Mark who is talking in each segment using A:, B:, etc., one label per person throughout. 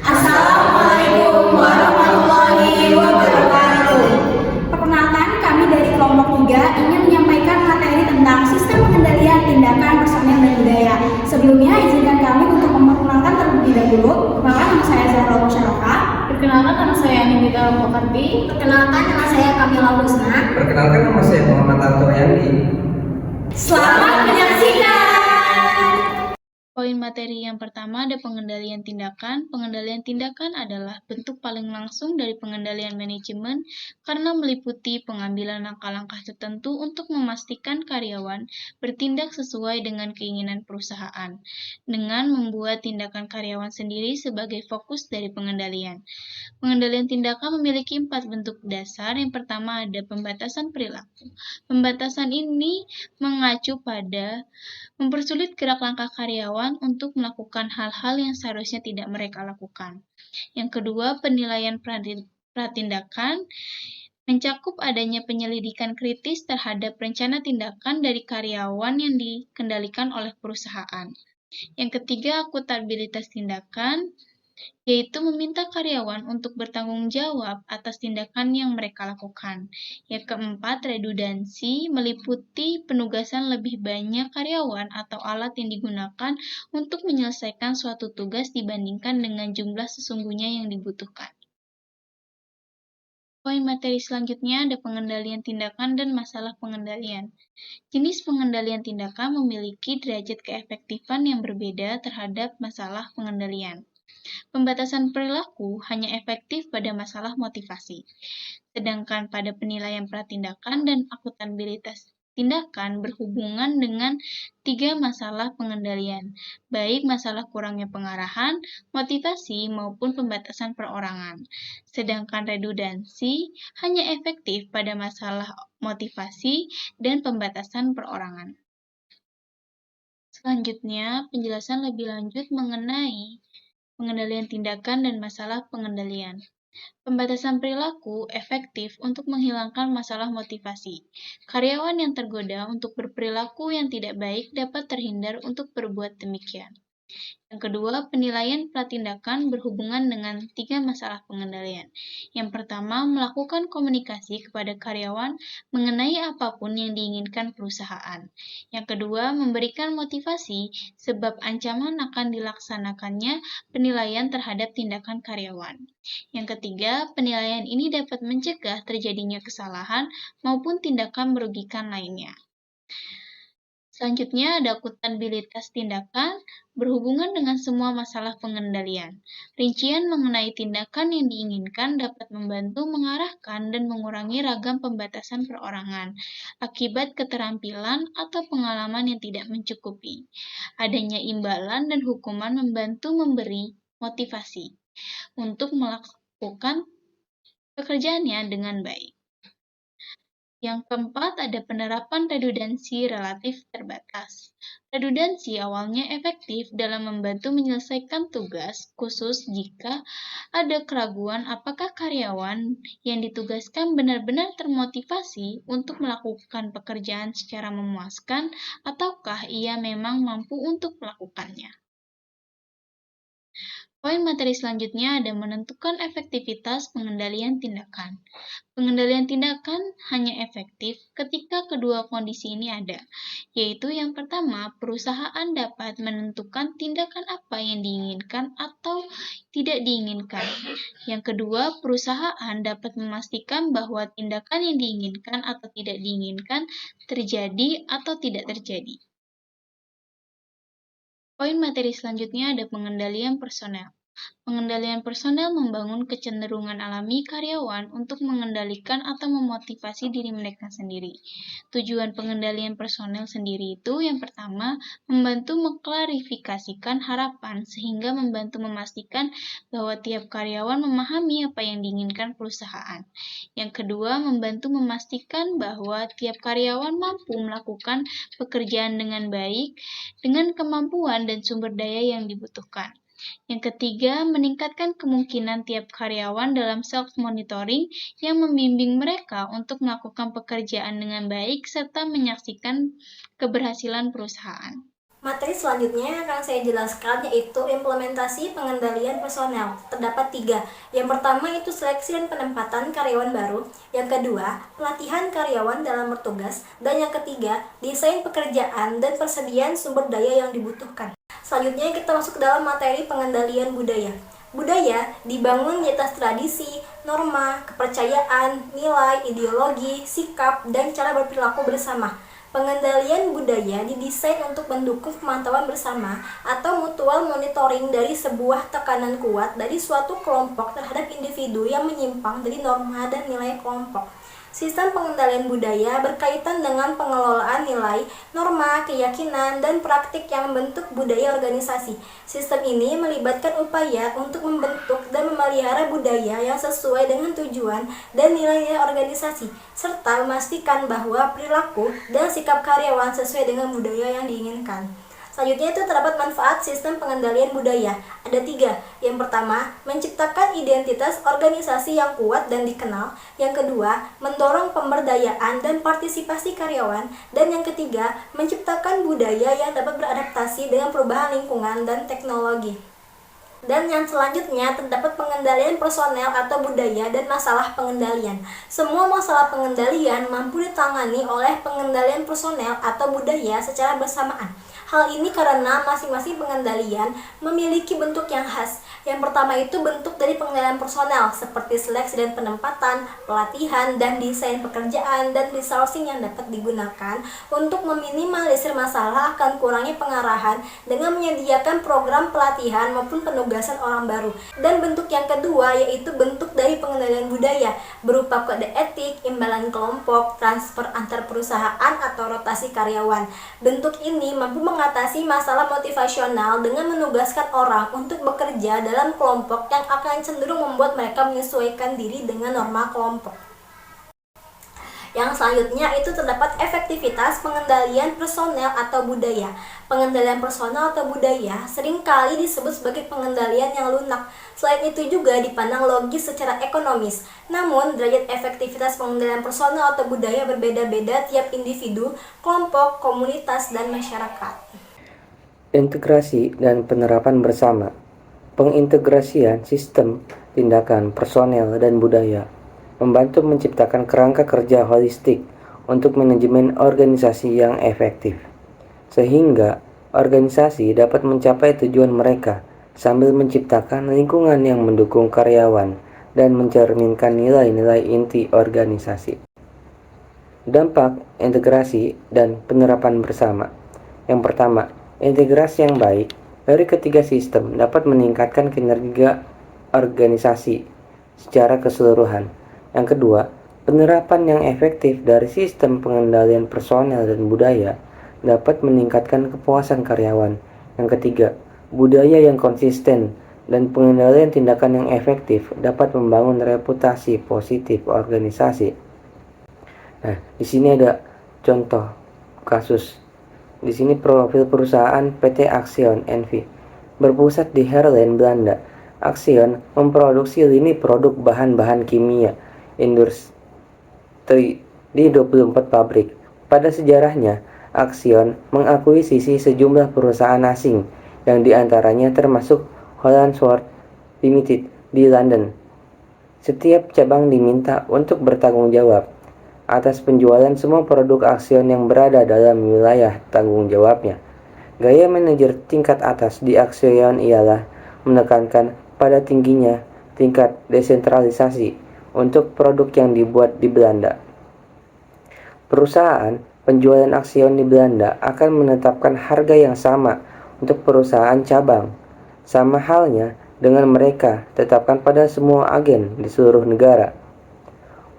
A: Assalamualaikum warahmatullahi wabarakatuh. Perkenalkan, kami dari kelompok 3 ingin menyampaikan materi tentang sistem pengendalian tindakan personel dan budaya. Sebelumnya, izinkan kami untuk memperkenalkan terlebih dahulu. Perkenalkan, nama saya Zahra Musyaroka.
B: Perkenalkan, nama saya Anindita Mokarti.
A: Perkenalkan, nama saya Kamila Husna.
C: Perkenalkan, nama saya Muhammad Anto Yandi.
A: Selamat menyaksikan.
B: Poin materi yang pertama ada pengendalian tindakan. Pengendalian tindakan adalah bentuk paling langsung dari pengendalian manajemen karena meliputi pengambilan langkah-langkah tertentu untuk memastikan karyawan bertindak sesuai dengan keinginan perusahaan, dengan membuat tindakan karyawan sendiri sebagai fokus dari pengendalian. Pengendalian tindakan memiliki 4 bentuk dasar. Yang pertama ada pembatasan perilaku. Pembatasan ini mengacu pada mempersulit gerak langkah karyawan untuk melakukan hal-hal yang seharusnya tidak mereka lakukan. Yang kedua, penilaian pratindakan mencakup adanya penyelidikan kritis terhadap rencana tindakan dari karyawan yang dikendalikan oleh perusahaan. Yang ketiga, akuntabilitas tindakan, yaitu meminta karyawan untuk bertanggung jawab atas tindakan yang mereka lakukan. Yang keempat, redundansi, meliputi penugasan lebih banyak karyawan atau alat yang digunakan untuk menyelesaikan suatu tugas dibandingkan dengan jumlah sesungguhnya yang dibutuhkan. Poin materi selanjutnya ada pengendalian tindakan dan masalah pengendalian. Jenis pengendalian tindakan memiliki derajat keefektifan yang berbeda terhadap masalah pengendalian. Pembatasan perilaku hanya efektif pada masalah motivasi, sedangkan pada penilaian pratindakan dan akuntabilitas tindakan berhubungan dengan 3 masalah pengendalian, baik masalah kurangnya pengarahan, motivasi, maupun pembatasan perorangan. Sedangkan redundansi hanya efektif pada masalah motivasi dan pembatasan perorangan. Selanjutnya, penjelasan lebih lanjut mengenai pengendalian tindakan dan masalah pengendalian. Pembatasan perilaku efektif untuk menghilangkan masalah motivasi. Karyawan yang tergoda untuk berperilaku yang tidak baik dapat terhindar untuk berbuat demikian. Yang kedua, penilaian pratindakan berhubungan dengan 3 masalah pengendalian. Yang pertama, melakukan komunikasi kepada karyawan mengenai apapun yang diinginkan perusahaan. Yang kedua, memberikan motivasi sebab ancaman akan dilaksanakannya penilaian terhadap tindakan karyawan. Yang ketiga, penilaian ini dapat mencegah terjadinya kesalahan maupun tindakan merugikan lainnya. Selanjutnya ada akuntabilitas tindakan berhubungan dengan semua masalah pengendalian. Rincian mengenai tindakan yang diinginkan dapat membantu mengarahkan dan mengurangi ragam pembatasan perorangan akibat keterampilan atau pengalaman yang tidak mencukupi. Adanya imbalan dan hukuman membantu memberi motivasi untuk melakukan pekerjaannya dengan baik. Yang keempat, ada penerapan redundansi relatif terbatas. Redundansi awalnya efektif dalam membantu menyelesaikan tugas, khusus jika ada keraguan apakah karyawan yang ditugaskan benar-benar termotivasi untuk melakukan pekerjaan secara memuaskan, ataukah ia memang mampu untuk melakukannya. Poin materi selanjutnya ada menentukan efektivitas pengendalian tindakan. Pengendalian tindakan hanya efektif ketika kedua kondisi ini ada, yaitu yang pertama, perusahaan dapat menentukan tindakan apa yang diinginkan atau tidak diinginkan. Yang kedua, perusahaan dapat memastikan bahwa tindakan yang diinginkan atau tidak diinginkan terjadi atau tidak terjadi. Poin materi selanjutnya ada pengendalian personel. Pengendalian personel membangun kecenderungan alami karyawan untuk mengendalikan atau memotivasi diri mereka sendiri. Tujuan pengendalian personel sendiri itu yang pertama, membantu mengklarifikasikan harapan sehingga membantu memastikan bahwa tiap karyawan memahami apa yang diinginkan perusahaan. Yang kedua, membantu memastikan bahwa tiap karyawan mampu melakukan pekerjaan dengan baik dengan kemampuan dan sumber daya yang dibutuhkan. Yang ketiga, meningkatkan kemungkinan tiap karyawan dalam self-monitoring yang membimbing mereka untuk melakukan pekerjaan dengan baik serta menyaksikan keberhasilan perusahaan.
A: Materi selanjutnya yang akan saya jelaskan yaitu implementasi pengendalian personel. Terdapat 3. Yang pertama itu seleksi dan penempatan karyawan baru. Yang kedua, pelatihan karyawan dalam bertugas. Dan yang ketiga, desain pekerjaan dan persediaan sumber daya yang dibutuhkan. Selanjutnya kita masuk ke dalam materi pengendalian budaya. Budaya dibangun di atas tradisi, norma, kepercayaan, nilai, ideologi, sikap, dan cara berperilaku bersama. Pengendalian budaya didesain untuk mendukung pemantauan bersama atau mutual monitoring dari sebuah tekanan kuat dari suatu kelompok terhadap individu yang menyimpang dari norma dan nilai kelompok. Sistem pengendalian budaya berkaitan dengan pengelolaan nilai, norma, keyakinan, dan praktik yang membentuk budaya organisasi. Sistem ini melibatkan upaya untuk membentuk dan memelihara budaya yang sesuai dengan tujuan dan nilai-nilai organisasi, serta memastikan bahwa perilaku dan sikap karyawan sesuai dengan budaya yang diinginkan. Selanjutnya itu terdapat manfaat sistem pengendalian budaya. Ada 3. Yang pertama, menciptakan identitas organisasi yang kuat dan dikenal. Yang kedua, mendorong pemberdayaan dan partisipasi karyawan. Dan yang ketiga, menciptakan budaya yang dapat beradaptasi dengan perubahan lingkungan dan teknologi. Dan yang selanjutnya terdapat pengendalian personel atau budaya dan masalah pengendalian. Semua masalah pengendalian mampu ditangani oleh pengendalian personel atau budaya secara bersamaan. Hal ini karena masing-masing pengendalian memiliki bentuk yang khas. Yang pertama itu bentuk dari pengendalian personel seperti seleksi dan penempatan, pelatihan dan desain pekerjaan dan resourcing yang dapat digunakan untuk meminimalisir masalah akan kurangnya pengarahan dengan menyediakan program pelatihan maupun penugasan orang baru. Dan bentuk yang kedua yaitu bentuk dari pengendalian budaya berupa kode etik, imbalan kelompok, transfer antar perusahaan atau rotasi karyawan. Bentuk ini mampu mengatasi masalah motivasional dengan menugaskan orang untuk bekerja dalam kelompok yang akan cenderung membuat mereka menyesuaikan diri dengan norma kelompok. Yang selanjutnya itu terdapat efektivitas pengendalian personel atau budaya. Pengendalian personel atau budaya seringkali disebut sebagai pengendalian yang lunak. Selain itu juga dipandang logis secara ekonomis. Namun, derajat efektivitas pengendalian personel atau budaya berbeda-beda tiap individu, kelompok, komunitas, dan masyarakat.
C: Integrasi dan penerapan bersama. Pengintegrasian sistem, tindakan, personel, dan budaya membantu menciptakan kerangka kerja holistik untuk manajemen organisasi yang efektif, sehingga organisasi dapat mencapai tujuan mereka sambil menciptakan lingkungan yang mendukung karyawan dan mencerminkan nilai-nilai inti organisasi. Dampak integrasi dan penerapan bersama. Yang pertama, integrasi yang baik dari ketiga sistem dapat meningkatkan kinerja organisasi secara keseluruhan. Yang kedua, penerapan yang efektif dari sistem pengendalian personel dan budaya dapat meningkatkan kepuasan karyawan. Yang ketiga, budaya yang konsisten dan pengendalian tindakan yang efektif dapat membangun reputasi positif organisasi. Nah, di sini ada contoh kasus. Di sini profil perusahaan PT Axion NV berpusat di Heerlen, Belanda. Axion memproduksi lini produk bahan-bahan kimia industri di 24 pabrik. Pada sejarahnya, Axion mengakuisisi sejumlah perusahaan asing yang diantaranya termasuk Holland Sword Limited di London. Setiap cabang diminta untuk bertanggung jawab atas penjualan semua produk Axion yang berada dalam wilayah tanggung jawabnya. Gaya manajer tingkat atas di Axion ialah menekankan pada tingginya tingkat desentralisasi untuk produk yang dibuat di Belanda. Perusahaan penjualan Axion di Belanda akan menetapkan harga yang sama untuk perusahaan cabang. Sama halnya dengan mereka tetapkan pada semua agen di seluruh negara.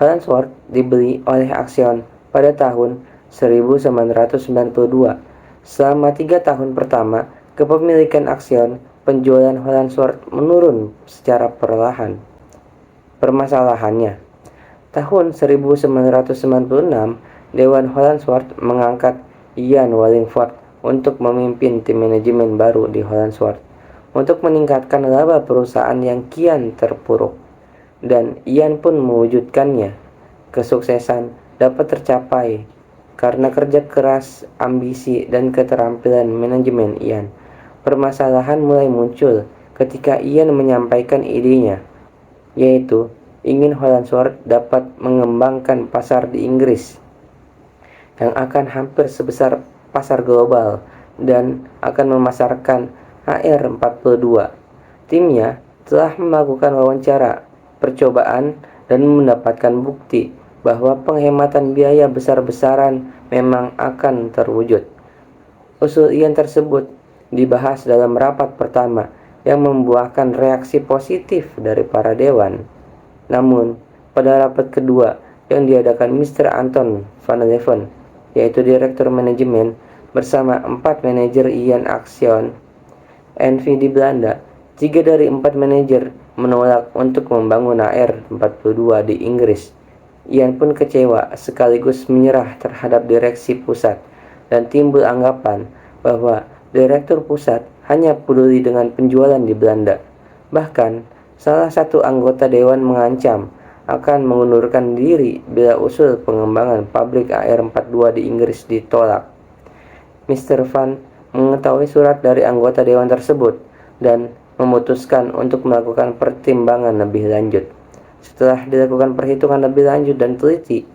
C: Holland Sword dibeli oleh Axion pada tahun 1992. Selama 3 tahun pertama kepemilikan Axion, penjualan Holland Sword menurun secara perlahan. Permasalahannya, tahun 1996, Dewan Holland Sword mengangkat Ian Wallingford untuk memimpin tim manajemen baru di Holland Sword. untuk meningkatkan laba perusahaan yang kian terpuruk, dan Ian pun mewujudkannya. Kesuksesan dapat tercapai karena kerja keras, ambisi, dan keterampilan manajemen Ian. Permasalahan mulai muncul ketika Ian menyampaikan idenya, yaitu ingin Holland Sword dapat mengembangkan pasar di Inggris yang akan hampir sebesar pasar global dan akan memasarkan HR-42. Timnya telah melakukan wawancara, percobaan, dan mendapatkan bukti bahwa penghematan biaya besar-besaran memang akan terwujud. Usul Ian tersebut dibahas dalam rapat pertama yang membuahkan reaksi positif dari para dewan. Namun, pada rapat kedua yang diadakan Mr. Anton van Leeuwen, yaitu Direktur Manajemen, bersama 4 manajer Ian Action NV di Belanda, 3 dari 4 manajer menolak untuk membangun AR-42 di Inggris. Ian pun kecewa sekaligus menyerah terhadap direksi pusat, dan timbul anggapan bahwa direktur pusat hanya peduli dengan penjualan di Belanda. Bahkan, salah satu anggota dewan mengancam akan mengundurkan diri bila usul pengembangan pabrik AR-42 di Inggris ditolak. Mr. Van mengetahui surat dari anggota dewan tersebut dan memutuskan untuk melakukan pertimbangan lebih lanjut. Setelah dilakukan perhitungan lebih lanjut dan teliti,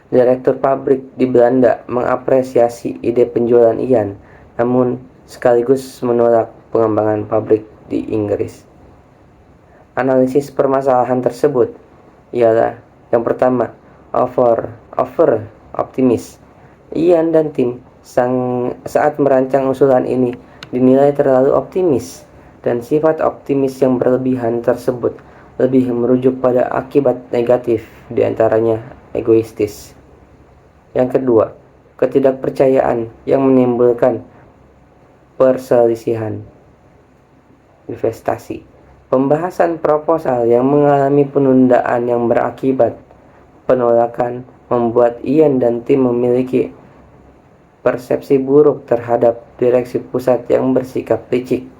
C: direktur pabrik di Belanda mengapresiasi ide penjualan Ian, namun sekaligus menolak pengembangan pabrik di Inggris. Analisis permasalahan tersebut ialah yang pertama, over optimis. Ian dan tim saat merancang usulan ini dinilai terlalu optimis, dan sifat optimis yang berlebihan tersebut lebih merujuk pada akibat negatif, diantaranya egoistis. Yang kedua, ketidakpercayaan yang menimbulkan perselisihan investasi. Pembahasan proposal yang mengalami penundaan yang berakibat penolakan membuat Ian dan tim memiliki persepsi buruk terhadap direksi pusat yang bersikap licik,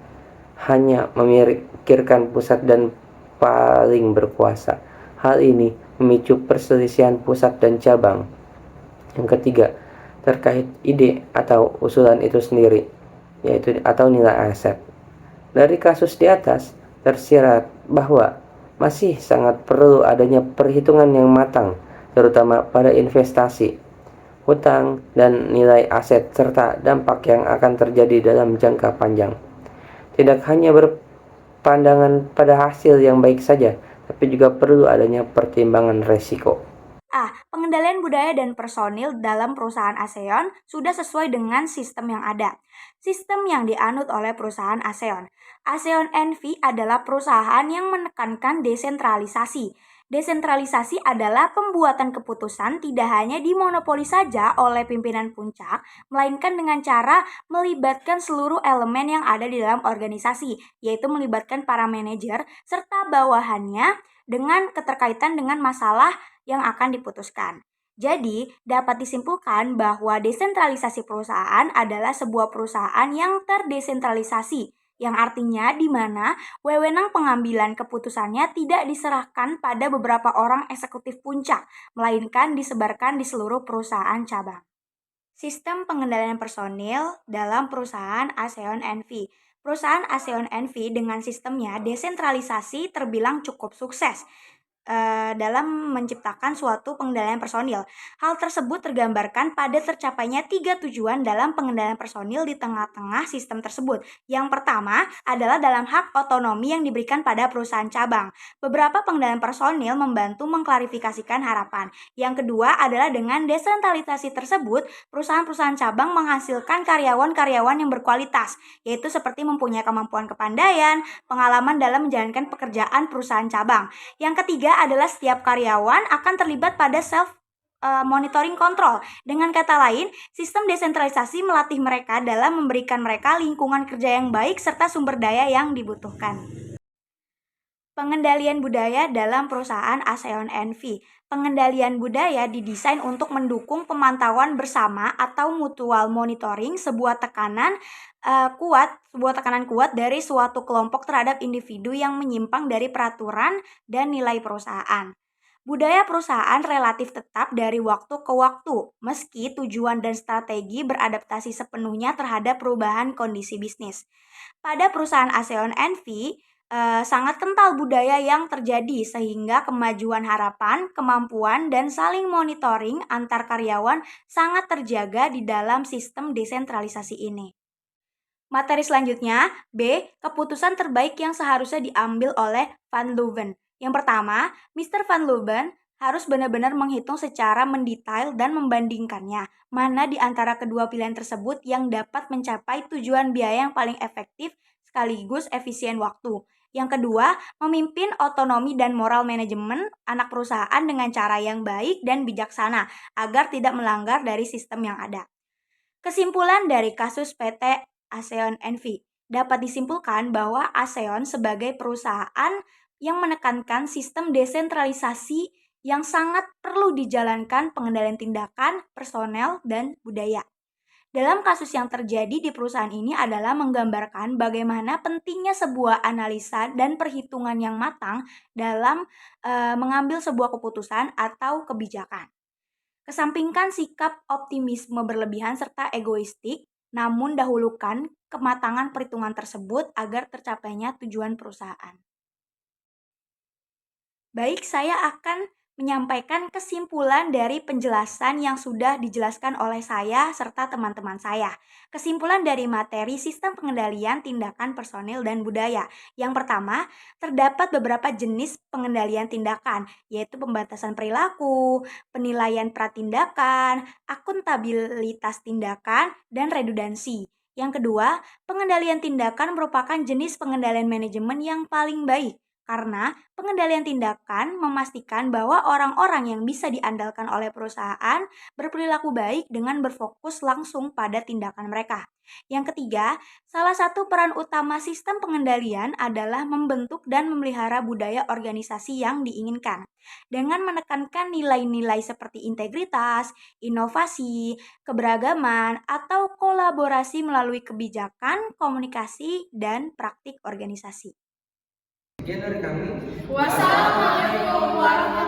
C: hanya memikirkan pusat dan paling berkuasa. Hal ini memicu perselisihan pusat dan cabang. Yang ketiga, terkait ide atau usulan itu sendiri, yaitu atau nilai aset. Dari kasus di atas, tersirat bahwa masih sangat perlu adanya perhitungan yang matang, terutama pada investasi, hutang, dan nilai aset, serta dampak yang akan terjadi dalam jangka panjang. Tidak hanya berpandangan pada hasil yang baik saja, tapi juga perlu adanya pertimbangan resiko.
A: Pengendalian budaya dan personil dalam perusahaan Aseon sudah sesuai dengan sistem yang ada. Sistem yang dianut oleh perusahaan Aseon. Aseon NV adalah perusahaan yang menekankan desentralisasi. Desentralisasi adalah pembuatan keputusan tidak hanya dimonopoli saja oleh pimpinan puncak, melainkan dengan cara melibatkan seluruh elemen yang ada di dalam organisasi, yaitu melibatkan para manajer serta bawahannya dengan keterkaitan dengan masalah yang akan diputuskan. Jadi, dapat disimpulkan bahwa desentralisasi perusahaan adalah sebuah perusahaan yang terdesentralisasi, yang artinya di mana wewenang pengambilan keputusannya tidak diserahkan pada beberapa orang eksekutif puncak, melainkan disebarkan di seluruh perusahaan cabang. Sistem pengendalian personil dalam perusahaan Aseon NV. Perusahaan Aseon NV dengan sistemnya desentralisasi terbilang cukup sukses dalam menciptakan suatu pengendalian personil. Hal tersebut tergambarkan pada tercapainya 3 tujuan dalam pengendalian personil di tengah-tengah sistem tersebut. Yang pertama adalah dalam hak otonomi yang diberikan pada perusahaan cabang. Beberapa pengendalian personil membantu mengklarifikasikan harapan. Yang kedua adalah dengan desentralisasi tersebut, perusahaan-perusahaan cabang menghasilkan karyawan-karyawan yang berkualitas, yaitu seperti mempunyai kemampuan kepandaian, pengalaman dalam menjalankan pekerjaan perusahaan cabang. Yang ketiga adalah setiap karyawan akan terlibat pada monitoring kontrol. Dengan kata lain, sistem desentralisasi melatih mereka dalam memberikan mereka lingkungan kerja yang baik serta sumber daya yang dibutuhkan. Pengendalian budaya dalam perusahaan Aseon NV. Pengendalian budaya didesain untuk mendukung pemantauan bersama atau mutual monitoring sebuah tekanan kuat dari suatu kelompok terhadap individu yang menyimpang dari peraturan dan nilai perusahaan. Budaya perusahaan relatif tetap dari waktu ke waktu, meski tujuan dan strategi beradaptasi sepenuhnya terhadap perubahan kondisi bisnis. Pada perusahaan Aseon NV, sangat kental budaya yang terjadi sehingga kemajuan harapan, kemampuan, dan saling monitoring antar karyawan sangat terjaga di dalam sistem desentralisasi ini. Materi selanjutnya, B. Keputusan terbaik yang seharusnya diambil oleh Van Leuven. Yang pertama, Mr. Van Leuven harus benar-benar menghitung secara mendetail dan membandingkannya, mana di antara kedua pilihan tersebut yang dapat mencapai tujuan biaya yang paling efektif sekaligus efisien waktu. Yang kedua, memimpin otonomi dan moral manajemen anak perusahaan dengan cara yang baik dan bijaksana agar tidak melanggar dari sistem yang ada. Kesimpulan dari kasus PT Aseon NV dapat disimpulkan bahwa Aseon sebagai perusahaan yang menekankan sistem desentralisasi yang sangat perlu dijalankan pengendalian tindakan, personel, dan budaya. Dalam kasus yang terjadi di perusahaan ini adalah menggambarkan bagaimana pentingnya sebuah analisa dan perhitungan yang matang dalam mengambil sebuah keputusan atau kebijakan. Kesampingkan sikap optimisme berlebihan serta egoistik, namun dahulukan kematangan perhitungan tersebut agar tercapainya tujuan perusahaan. Baik, saya akan menyampaikan kesimpulan dari penjelasan yang sudah dijelaskan oleh saya serta teman-teman saya. Kesimpulan dari materi sistem pengendalian tindakan personil dan budaya. Yang pertama, terdapat beberapa jenis pengendalian tindakan, yaitu pembatasan perilaku, penilaian pratindakan, akuntabilitas tindakan, dan redundansi. Yang kedua, pengendalian tindakan merupakan jenis pengendalian manajemen yang paling baik. Karena pengendalian tindakan memastikan bahwa orang-orang yang bisa diandalkan oleh perusahaan berperilaku baik dengan berfokus langsung pada tindakan mereka. Yang ketiga, salah satu peran utama sistem pengendalian adalah membentuk dan memelihara budaya organisasi yang diinginkan. Dengan menekankan nilai-nilai seperti integritas, inovasi, keberagaman, atau kolaborasi melalui kebijakan, komunikasi, dan praktik organisasi.
C: Sekian dari kami.
A: Wassalamualaikum warahmatullahi wabarakatuh.